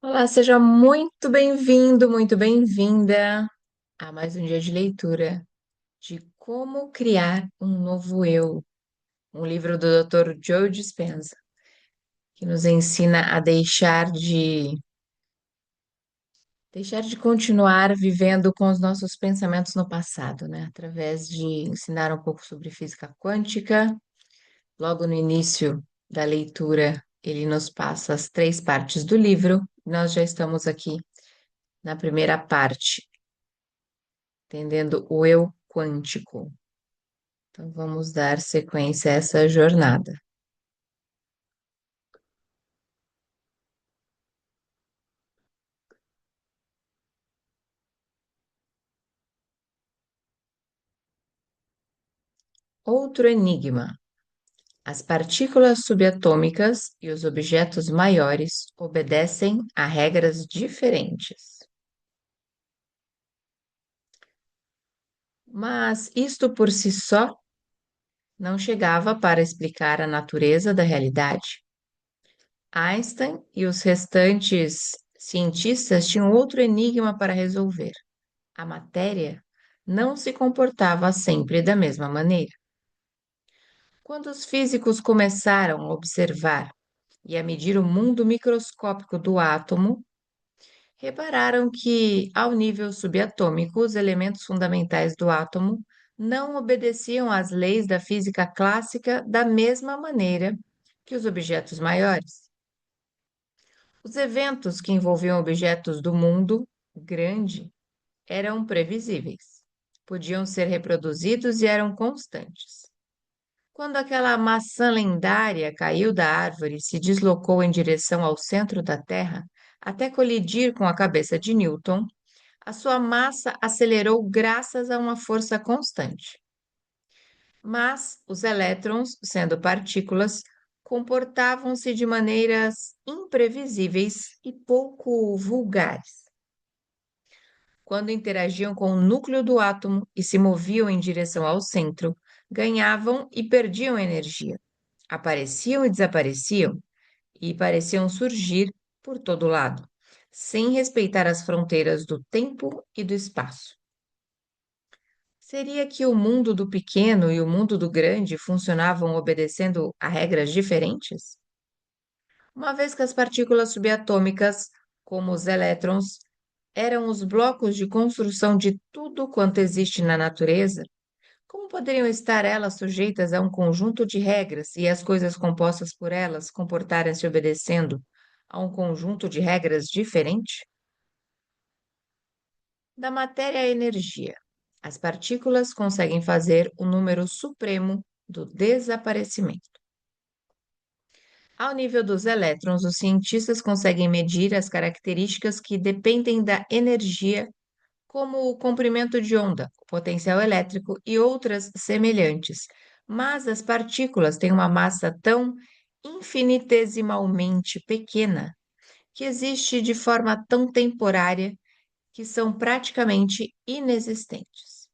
Olá, seja muito bem-vindo, muito bem-vinda a mais um dia de leitura de Como Criar um Novo Eu, um livro do Dr. Joe Dispenza, que nos ensina a deixar de continuar vivendo com os nossos pensamentos no passado, né? Através de ensinar um pouco sobre física quântica. Logo no início da leitura, ele nos passa as três partes do livro. Nós já estamos aqui na primeira parte, entendendo o eu quântico. Então, vamos dar sequência a essa jornada. Outro enigma. As partículas subatômicas e os objetos maiores obedecem a regras diferentes. Mas isto por si só não chegava para explicar a natureza da realidade. Einstein e os restantes cientistas tinham outro enigma para resolver. A matéria não se comportava sempre da mesma maneira. Quando os físicos começaram a observar e a medir o mundo microscópico do átomo, repararam que, ao nível subatômico, os elementos fundamentais do átomo não obedeciam às leis da física clássica da mesma maneira que os objetos maiores. Os eventos que envolviam objetos do mundo grande eram previsíveis, podiam ser reproduzidos e eram constantes. Quando aquela maçã lendária caiu da árvore e se deslocou em direção ao centro da Terra, até colidir com a cabeça de Newton, a sua massa acelerou graças a uma força constante. Mas os elétrons, sendo partículas, comportavam-se de maneiras imprevisíveis e pouco vulgares. Quando interagiam com o núcleo do átomo e se moviam em direção ao centro, ganhavam e perdiam energia, apareciam e desapareciam, e pareciam surgir por todo lado, sem respeitar as fronteiras do tempo e do espaço. Seria que o mundo do pequeno e o mundo do grande funcionavam obedecendo a regras diferentes? Uma vez que as partículas subatômicas, como os elétrons, eram os blocos de construção de tudo quanto existe na natureza, como poderiam estar elas sujeitas a um conjunto de regras e as coisas compostas por elas comportarem-se obedecendo a um conjunto de regras diferente? Da matéria à energia, as partículas conseguem fazer o número supremo do desaparecimento. Ao nível dos elétrons, os cientistas conseguem medir as características que dependem da energia, como o comprimento de onda, o potencial elétrico e outras semelhantes. Mas as partículas têm uma massa tão infinitesimalmente pequena que existe de forma tão temporária que são praticamente inexistentes.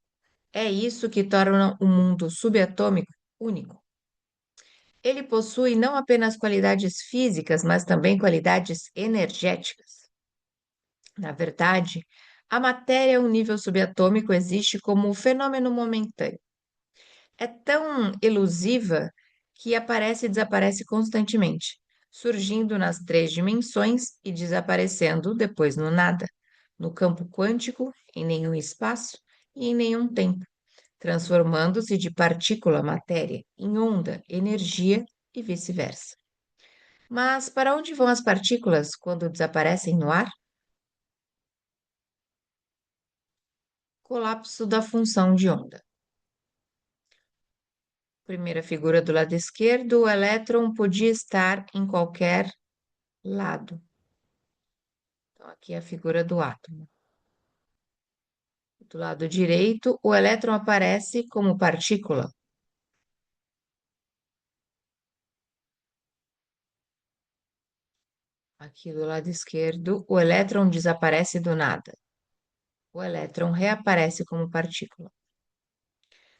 É isso que torna o mundo subatômico único. Ele possui não apenas qualidades físicas, mas também qualidades energéticas. Na verdade, a matéria a um nível subatômico existe como um fenômeno momentâneo. É tão elusiva que aparece e desaparece constantemente, surgindo nas três dimensões e desaparecendo depois no nada, no campo quântico, em nenhum espaço e em nenhum tempo, transformando-se de partícula matéria em onda, energia e vice-versa. Mas para onde vão as partículas quando desaparecem no ar? Colapso da função de onda. Primeira figura do lado esquerdo, o elétron podia estar em qualquer lado. Então, aqui é a figura do átomo. Do lado direito, o elétron aparece como partícula. Aqui do lado esquerdo, o elétron desaparece do nada. O elétron reaparece como partícula.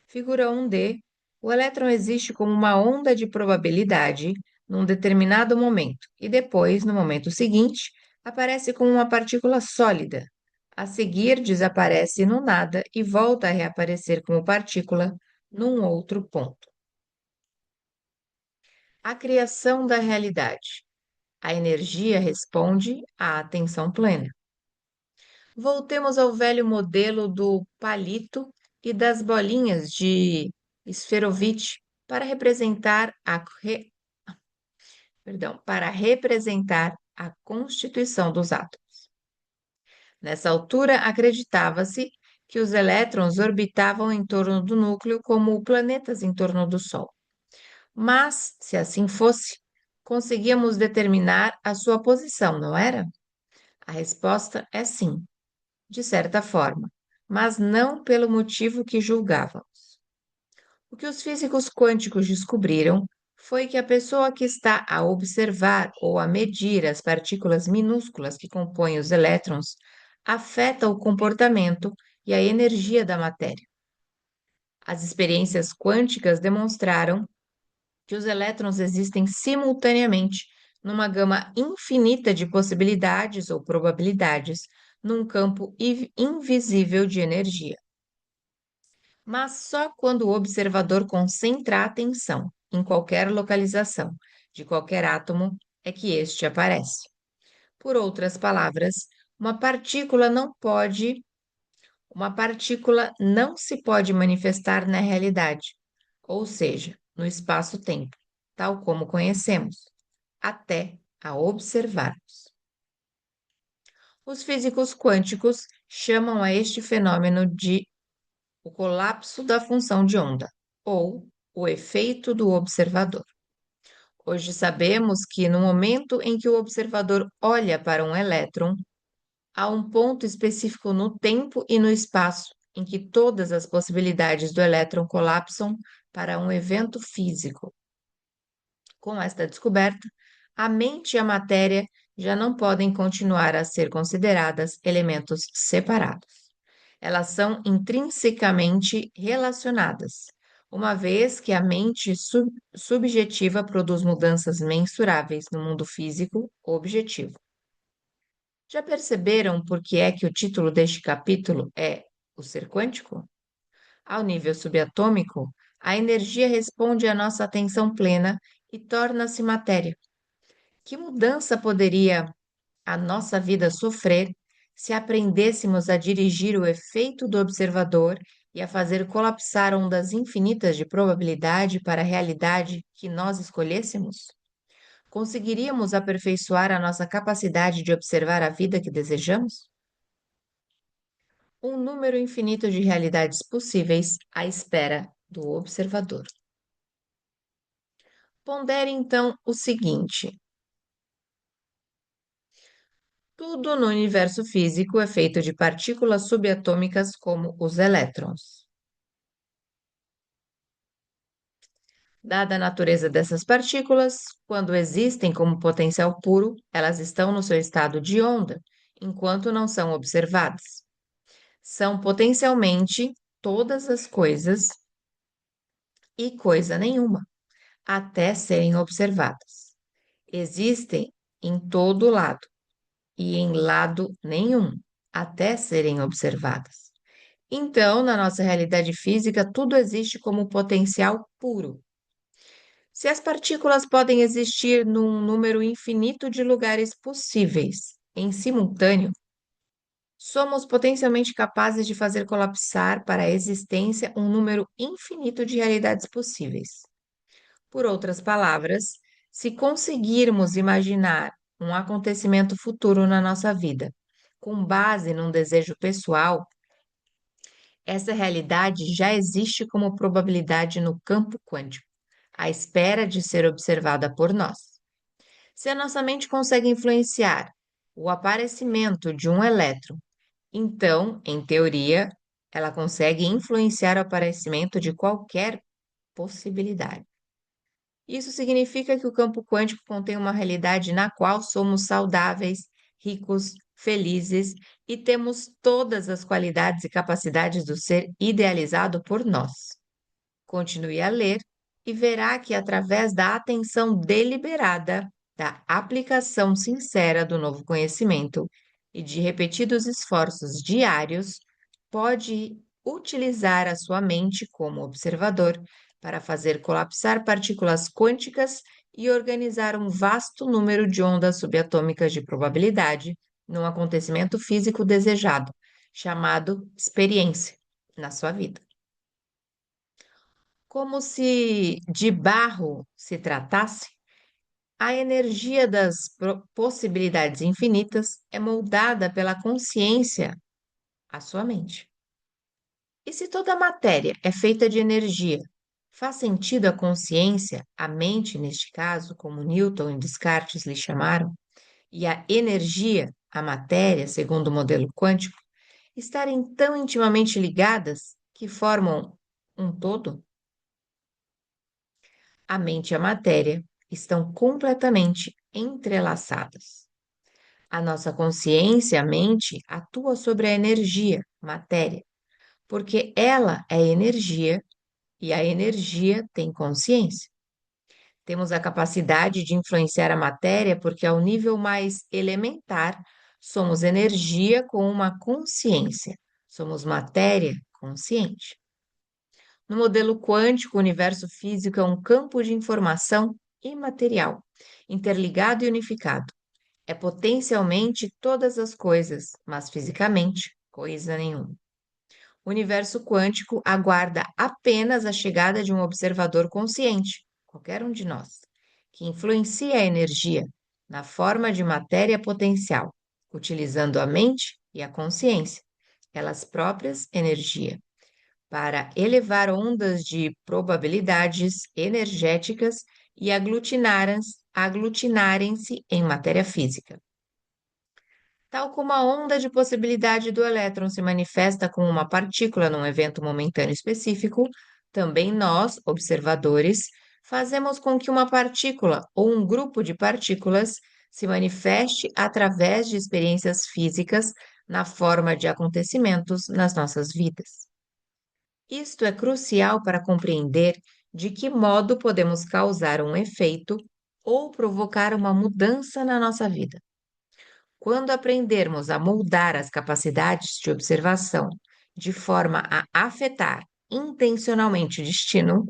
Figura 1D, o elétron existe como uma onda de probabilidade num determinado momento, e depois, no momento seguinte, aparece como uma partícula sólida. A seguir, desaparece no nada e volta a reaparecer como partícula num outro ponto. A criação da realidade. A energia responde à atenção plena. Voltemos ao velho modelo do palito e das bolinhas de esferovite para representar para representar a constituição dos átomos. Nessa altura, acreditava-se que os elétrons orbitavam em torno do núcleo como planetas em torno do Sol. Mas, se assim fosse, conseguíamos determinar a sua posição, não era? A resposta é sim, de certa forma, mas não pelo motivo que julgávamos. O que os físicos quânticos descobriram foi que a pessoa que está a observar ou a medir as partículas minúsculas que compõem os elétrons afeta o comportamento e a energia da matéria. As experiências quânticas demonstraram que os elétrons existem simultaneamente numa gama infinita de possibilidades ou probabilidades num campo invisível de energia. Mas só quando o observador concentra a atenção em qualquer localização de qualquer átomo é que este aparece. Por outras palavras, uma partícula não pode, uma partícula não se pode manifestar na realidade, ou seja, no espaço-tempo, tal como conhecemos, até a observarmos. Os físicos quânticos chamam a este fenômeno de o colapso da função de onda, ou o efeito do observador. Hoje sabemos que no momento em que o observador olha para um elétron, há um ponto específico no tempo e no espaço em que todas as possibilidades do elétron colapsam para um evento físico. Com esta descoberta, a mente e a matéria já não podem continuar a ser consideradas elementos separados. Elas são intrinsecamente relacionadas, uma vez que a mente subjetiva produz mudanças mensuráveis no mundo físico objetivo. Já perceberam por que é que o título deste capítulo é O Ser Quântico? Ao nível subatômico, a energia responde à nossa atenção plena e torna-se matéria. Que mudança poderia a nossa vida sofrer se aprendêssemos a dirigir o efeito do observador e a fazer colapsar ondas infinitas de probabilidade para a realidade que nós escolhêssemos? Conseguiríamos aperfeiçoar a nossa capacidade de observar a vida que desejamos? Um número infinito de realidades possíveis à espera do observador. Pondere então o seguinte: tudo no universo físico é feito de partículas subatômicas como os elétrons. Dada a natureza dessas partículas, quando existem como potencial puro, elas estão no seu estado de onda, enquanto não são observadas. São potencialmente todas as coisas e coisa nenhuma, até serem observadas. Existem em todo lado e em lado nenhum, até serem observadas. Então, na nossa realidade física, tudo existe como potencial puro. Se as partículas podem existir num número infinito de lugares possíveis em simultâneo, somos potencialmente capazes de fazer colapsar para a existência um número infinito de realidades possíveis. Por outras palavras, se conseguirmos imaginar um acontecimento futuro na nossa vida, com base num desejo pessoal, essa realidade já existe como probabilidade no campo quântico, à espera de ser observada por nós. Se a nossa mente consegue influenciar o aparecimento de um elétron, então, em teoria, ela consegue influenciar o aparecimento de qualquer possibilidade. Isso significa que o campo quântico contém uma realidade na qual somos saudáveis, ricos, felizes e temos todas as qualidades e capacidades do ser idealizado por nós. Continue a ler e verá que, através da atenção deliberada, da aplicação sincera do novo conhecimento e de repetidos esforços diários, pode utilizar a sua mente como observador para fazer colapsar partículas quânticas e organizar um vasto número de ondas subatômicas de probabilidade num acontecimento físico desejado, chamado experiência, na sua vida. Como se de barro se tratasse, a energia das possibilidades infinitas é moldada pela consciência, a sua mente. E se toda a matéria é feita de energia, faz sentido a consciência, a mente neste caso, como Newton e Descartes lhe chamaram, e a energia, a matéria, segundo o modelo quântico, estarem tão intimamente ligadas que formam um todo? A mente e a matéria estão completamente entrelaçadas. A nossa consciência, a mente, atua sobre a energia, matéria, porque ela é energia e a energia tem consciência. Temos a capacidade de influenciar a matéria porque, ao nível mais elementar, somos energia com uma consciência. Somos matéria consciente. No modelo quântico, o universo físico é um campo de informação imaterial, interligado e unificado. É potencialmente todas as coisas, mas fisicamente coisa nenhuma. O universo quântico aguarda apenas a chegada de um observador consciente, qualquer um de nós, que influencia a energia na forma de matéria potencial, utilizando a mente e a consciência, elas próprias energia, para elevar ondas de probabilidades energéticas e aglutinarem-se em matéria física. Tal como a onda de possibilidade do elétron se manifesta com uma partícula num evento momentâneo específico, também nós, observadores, fazemos com que uma partícula ou um grupo de partículas se manifeste através de experiências físicas na forma de acontecimentos nas nossas vidas. Isto é crucial para compreender de que modo podemos causar um efeito ou provocar uma mudança na nossa vida. Quando aprendermos a moldar as capacidades de observação de forma a afetar intencionalmente o destino,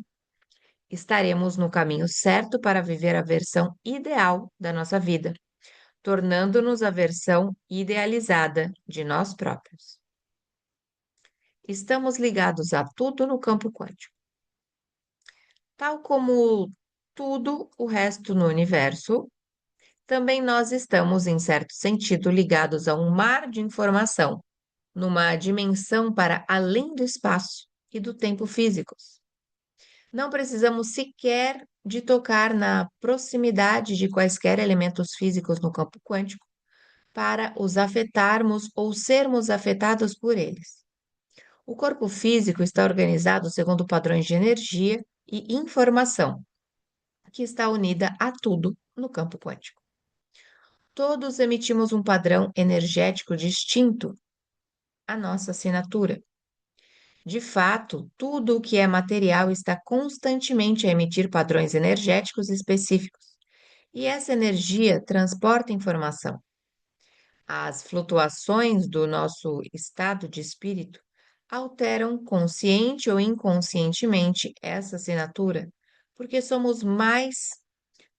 estaremos no caminho certo para viver a versão ideal da nossa vida, tornando-nos a versão idealizada de nós próprios. Estamos ligados a tudo no campo quântico. Tal como tudo o resto no universo, também nós estamos, em certo sentido, ligados a um mar de informação, numa dimensão para além do espaço e do tempo físicos. Não precisamos sequer de tocar na proximidade de quaisquer elementos físicos no campo quântico para os afetarmos ou sermos afetados por eles. O corpo físico está organizado segundo padrões de energia e informação, que está unida a tudo no campo quântico. Todos emitimos um padrão energético distinto, a nossa assinatura. De fato, tudo o que é material está constantemente a emitir padrões energéticos específicos, e essa energia transporta informação. As flutuações do nosso estado de espírito alteram consciente ou inconscientemente essa assinatura, porque somos mais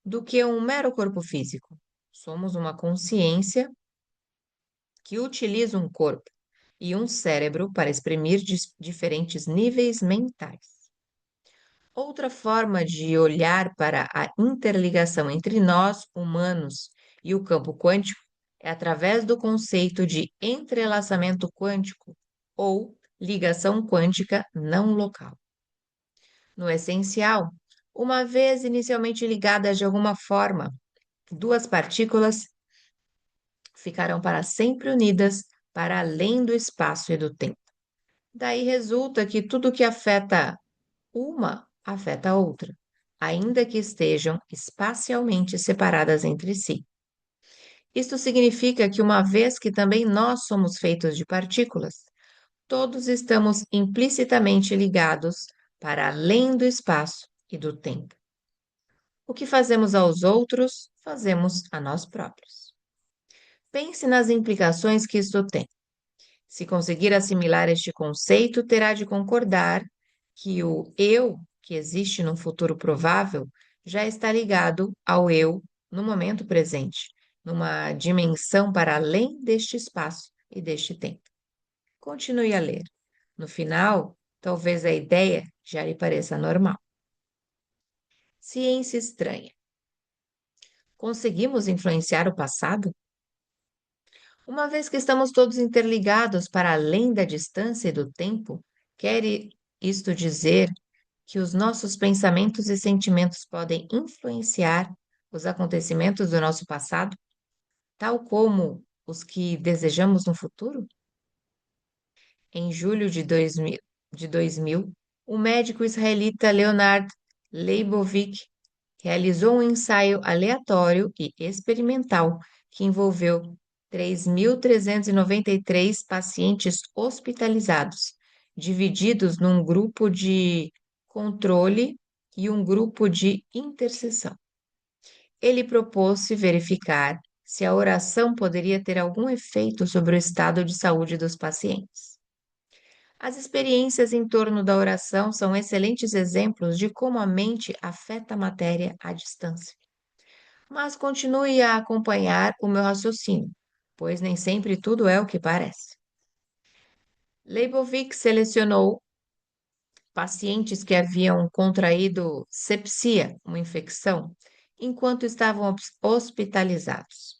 do que um mero corpo físico. Somos uma consciência que utiliza um corpo e um cérebro para exprimir diferentes níveis mentais. Outra forma de olhar para a interligação entre nós, humanos, e o campo quântico é através do conceito de entrelaçamento quântico ou ligação quântica não local. No essencial, uma vez inicialmente ligadas de alguma forma, duas partículas ficarão para sempre unidas para além do espaço e do tempo. Daí resulta que tudo que afeta uma afeta a outra, ainda que estejam espacialmente separadas entre si. Isto significa que, uma vez que também nós somos feitos de partículas, todos estamos implicitamente ligados para além do espaço e do tempo. O que fazemos aos outros, fazemos a nós próprios. Pense nas implicações que isto tem. Se conseguir assimilar este conceito, terá de concordar que o eu que existe num futuro provável já está ligado ao eu no momento presente, numa dimensão para além deste espaço e deste tempo. Continue a ler. No final, talvez a ideia já lhe pareça normal. Ciência estranha. Conseguimos influenciar o passado? Uma vez que estamos todos interligados para além da distância e do tempo, quer isto dizer que os nossos pensamentos e sentimentos podem influenciar os acontecimentos do nosso passado, tal como os que desejamos no futuro? Em julho de 2000, o médico israelita Leonard Leibovitz realizou um ensaio aleatório e experimental que envolveu 3.393 pacientes hospitalizados, divididos num grupo de controle e um grupo de intercessão. Ele propôs-se verificar se a oração poderia ter algum efeito sobre o estado de saúde dos pacientes. As experiências em torno da oração são excelentes exemplos de como a mente afeta a matéria à distância. Mas continue a acompanhar o meu raciocínio, pois nem sempre tudo é o que parece. Leibovitz selecionou pacientes que haviam contraído sepsia, uma infecção, enquanto estavam hospitalizados.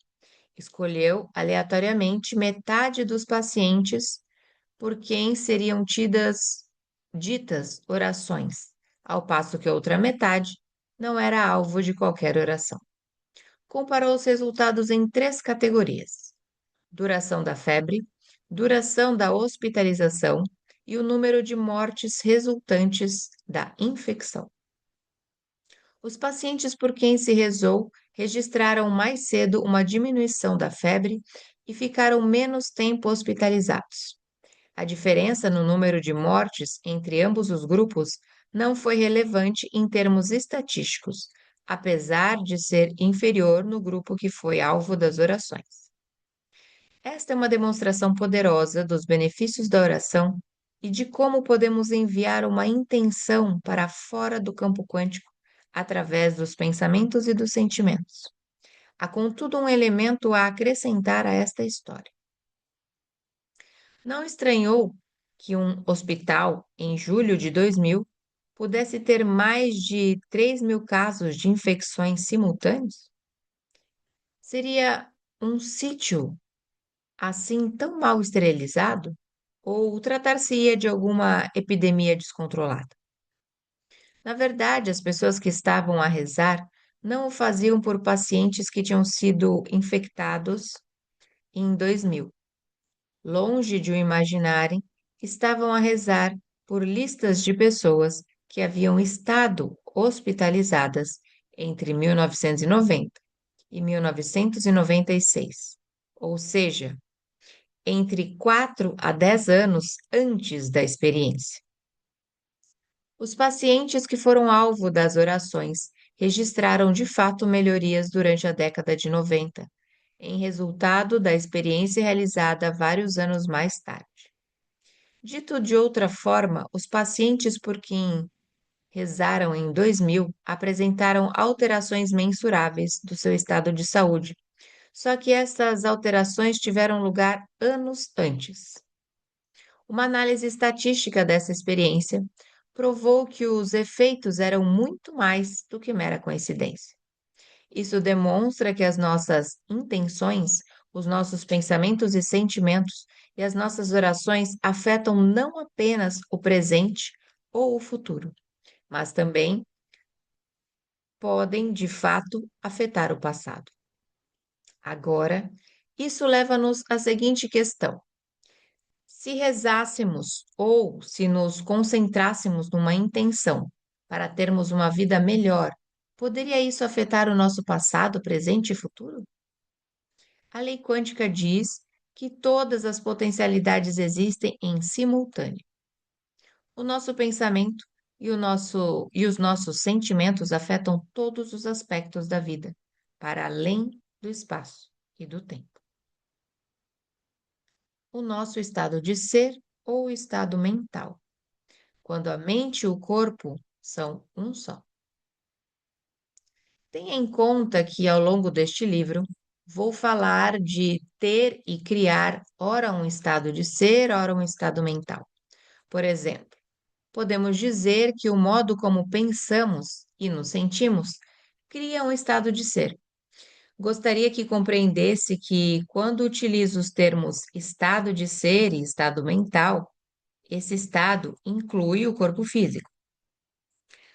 Escolheu aleatoriamente metade dos pacientes por quem seriam ditas orações, ao passo que a outra metade não era alvo de qualquer oração. Comparou os resultados em 3 categorias: duração da febre, duração da hospitalização e o número de mortes resultantes da infecção. Os pacientes por quem se rezou registraram mais cedo uma diminuição da febre e ficaram menos tempo hospitalizados. A diferença no número de mortes entre ambos os grupos não foi relevante em termos estatísticos, apesar de ser inferior no grupo que foi alvo das orações. Esta é uma demonstração poderosa dos benefícios da oração e de como podemos enviar uma intenção para fora do campo quântico através dos pensamentos e dos sentimentos. Há, contudo, um elemento a acrescentar a esta história. Não estranhou que um hospital, em julho de 2000, pudesse ter mais de 3.000 casos de infecções simultâneos? Seria um sítio assim tão mal esterilizado? Ou tratar-se-ia de alguma epidemia descontrolada? Na verdade, as pessoas que estavam a rezar não o faziam por pacientes que tinham sido infectados em 2000. Longe de o imaginarem, estavam a rezar por listas de pessoas que haviam estado hospitalizadas entre 1990 e 1996, ou seja, entre 4 a 10 anos antes da experiência. Os pacientes que foram alvo das orações registraram de fato melhorias durante a década de 90, em resultado da experiência realizada vários anos mais tarde. Dito de outra forma, os pacientes por quem rezaram em 2000 apresentaram alterações mensuráveis do seu estado de saúde, só que essas alterações tiveram lugar anos antes. Uma análise estatística dessa experiência provou que os efeitos eram muito mais do que mera coincidência. Isso demonstra que as nossas intenções, os nossos pensamentos e sentimentos e as nossas orações afetam não apenas o presente ou o futuro, mas também podem, de fato, afetar o passado. Agora, isso leva-nos à seguinte questão: se rezássemos ou se nos concentrássemos numa intenção para termos uma vida melhor, poderia isso afetar o nosso passado, presente e futuro? A lei quântica diz que todas as potencialidades existem em simultâneo. O nosso pensamento e os nossos sentimentos afetam todos os aspectos da vida, para além do espaço e do tempo. O nosso estado de ser ou estado mental, quando a mente e o corpo são um só. Tenha em conta que, ao longo deste livro, vou falar de ter e criar, ora um estado de ser, ora um estado mental. Por exemplo, podemos dizer que o modo como pensamos e nos sentimos cria um estado de ser. Gostaria que compreendesse que, quando utilizo os termos estado de ser e estado mental, esse estado inclui o corpo físico.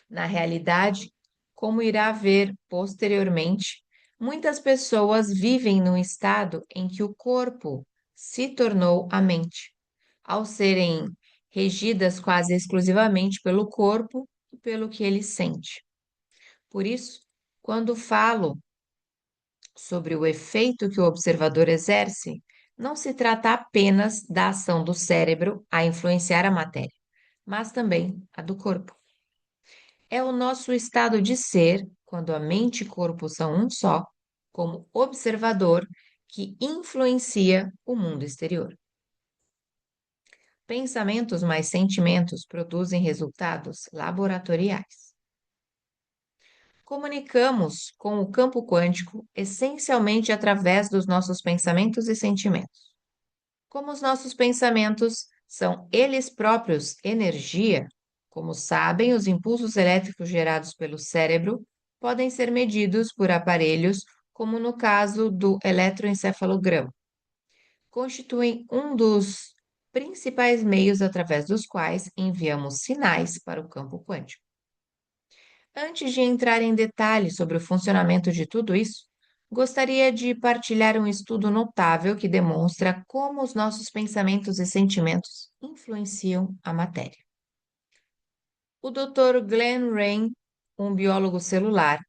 Na realidade, como irá ver posteriormente, muitas pessoas vivem num estado em que o corpo se tornou a mente, ao serem regidas quase exclusivamente pelo corpo e pelo que ele sente. Por isso, quando falo sobre o efeito que o observador exerce, não se trata apenas da ação do cérebro a influenciar a matéria, mas também a do corpo. É o nosso estado de ser, quando a mente e corpo são um só, como observador, que influencia o mundo exterior. Pensamentos mais sentimentos produzem resultados laboratoriais. Comunicamos com o campo quântico essencialmente através dos nossos pensamentos e sentimentos. Como os nossos pensamentos são eles próprios energia, como sabem, os impulsos elétricos gerados pelo cérebro podem ser medidos por aparelhos, como no caso do eletroencefalograma. Constituem um dos principais meios através dos quais enviamos sinais para o campo quântico. Antes de entrar em detalhes sobre o funcionamento de tudo isso, gostaria de partilhar um estudo notável que demonstra como os nossos pensamentos e sentimentos influenciam a matéria. O Dr. Glenn Rain, um biólogo celular,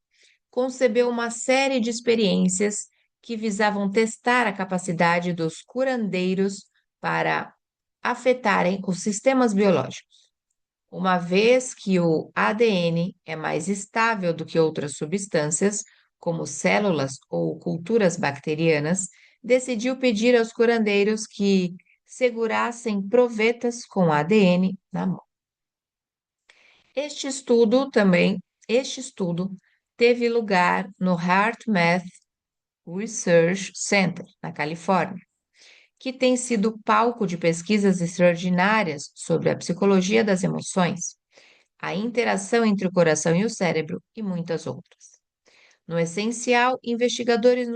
concebeu uma série de experiências que visavam testar a capacidade dos curandeiros para afetarem os sistemas biológicos. Uma vez que o ADN é mais estável do que outras substâncias, como células ou culturas bacterianas, decidiu pedir aos curandeiros que segurassem provetas com ADN na mão. Este estudo teve lugar no HeartMath Research Center, na Califórnia, que tem sido palco de pesquisas extraordinárias sobre a psicologia das emoções, a interação entre o coração e o cérebro e muitas outras. No essencial, investigadores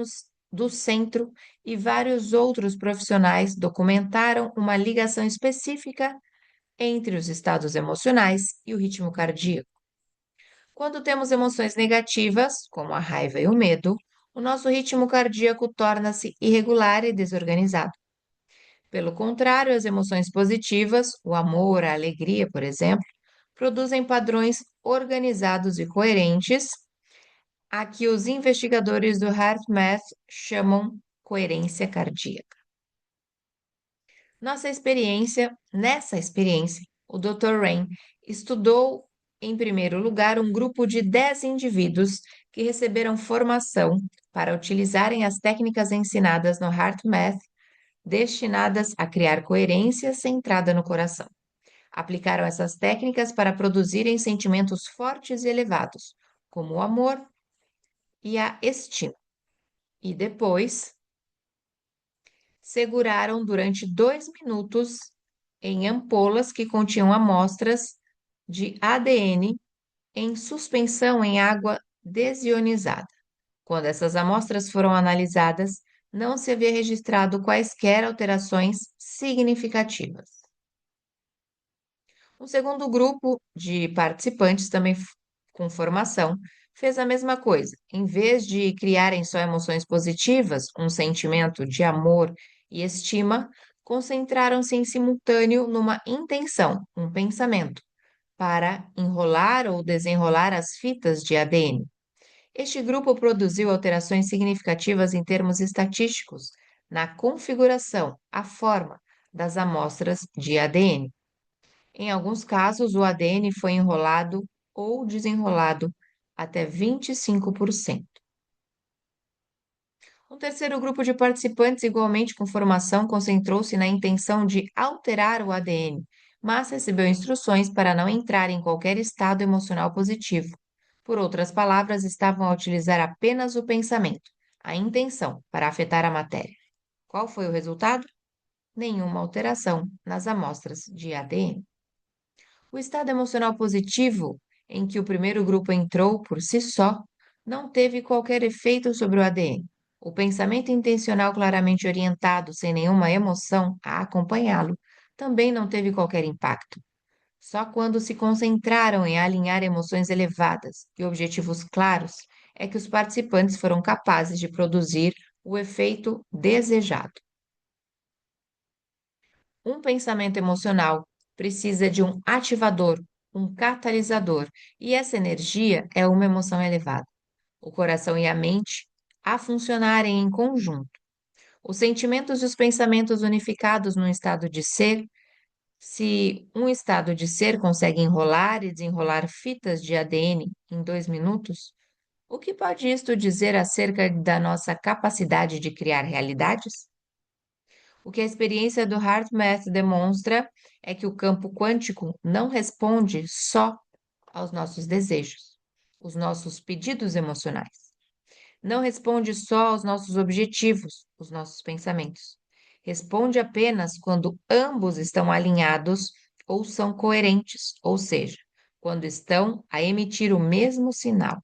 do centro e vários outros profissionais documentaram uma ligação específica entre os estados emocionais e o ritmo cardíaco. Quando temos emoções negativas, como a raiva e o medo, o nosso ritmo cardíaco torna-se irregular e desorganizado. Pelo contrário, as emoções positivas, o amor, a alegria, por exemplo, produzem padrões organizados e coerentes, a que os investigadores do HeartMath chamam coerência cardíaca. Nessa experiência, o Dr. Rain estudou, em primeiro lugar, um grupo de 10 indivíduos que receberam formação para utilizarem as técnicas ensinadas no HeartMath, destinadas a criar coerência centrada no coração. Aplicaram essas técnicas para produzirem sentimentos fortes e elevados, como o amor e a estima. E depois, seguraram durante 2 minutos em ampolas que continham amostras de ADN em suspensão em água desionizada. Quando essas amostras foram analisadas, não se havia registrado quaisquer alterações significativas. Um segundo grupo de participantes, também com formação, fez a mesma coisa. Em vez de criarem só emoções positivas, um sentimento de amor e estima, concentraram-se em simultâneo numa intenção, um pensamento, para enrolar ou desenrolar as fitas de ADN. Este grupo produziu alterações significativas em termos estatísticos na configuração, a forma das amostras de ADN. Em alguns casos, o ADN foi enrolado ou desenrolado até 25%. Um terceiro grupo de participantes, igualmente com formação, concentrou-se na intenção de alterar o ADN, mas recebeu instruções para não entrar em qualquer estado emocional positivo. Por outras palavras, estavam a utilizar apenas o pensamento, a intenção, para afetar a matéria. Qual foi o resultado? Nenhuma alteração nas amostras de ADN. O estado emocional positivo, em que o primeiro grupo entrou por si só, não teve qualquer efeito sobre o ADN. O pensamento intencional claramente orientado, sem nenhuma emoção a acompanhá-lo, também não teve qualquer impacto. Só quando se concentraram em alinhar emoções elevadas e objetivos claros é que os participantes foram capazes de produzir o efeito desejado. Um pensamento emocional precisa de um ativador, um catalisador, e essa energia é uma emoção elevada. O coração e a mente a funcionarem em conjunto. Os sentimentos e os pensamentos unificados num estado de ser, se um estado de ser consegue enrolar e desenrolar fitas de ADN em 2 minutos, o que pode isto dizer acerca da nossa capacidade de criar realidades? O que a experiência do HeartMath demonstra é que o campo quântico não responde só aos nossos desejos, os nossos pedidos emocionais. Não responde só aos nossos objetivos, os nossos pensamentos. Responde apenas quando ambos estão alinhados ou são coerentes, ou seja, quando estão a emitir o mesmo sinal.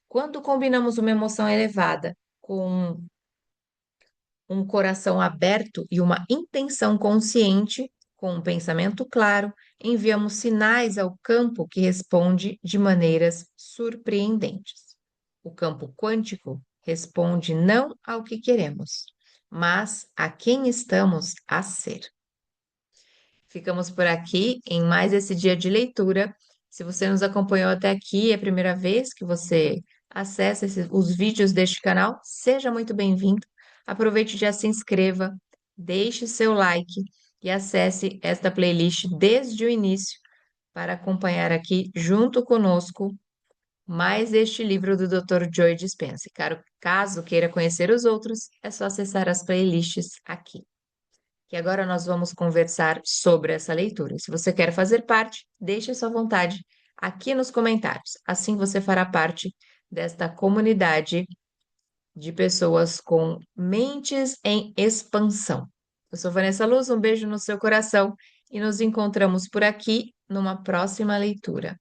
Quando combinamos uma emoção elevada com um coração aberto e uma intenção consciente, com um pensamento claro, enviamos sinais ao campo que responde de maneiras surpreendentes. O campo quântico responde não ao que queremos, mas a quem estamos a ser. Ficamos por aqui em mais esse dia de leitura. Se você nos acompanhou até aqui, é a primeira vez que você acessa os vídeos deste canal, seja muito bem-vindo. Aproveite e já se inscreva, deixe seu like e acesse esta playlist desde o início para acompanhar aqui junto conosco mais este livro do Dr. Joe Dispenza. Caso queira conhecer os outros, é só acessar as playlists aqui. E agora nós vamos conversar sobre essa leitura. Se você quer fazer parte, deixe a sua vontade aqui nos comentários. Assim você fará parte desta comunidade de pessoas com mentes em expansão. Eu sou Vanessa Luz, um beijo no seu coração e nos encontramos por aqui numa próxima leitura.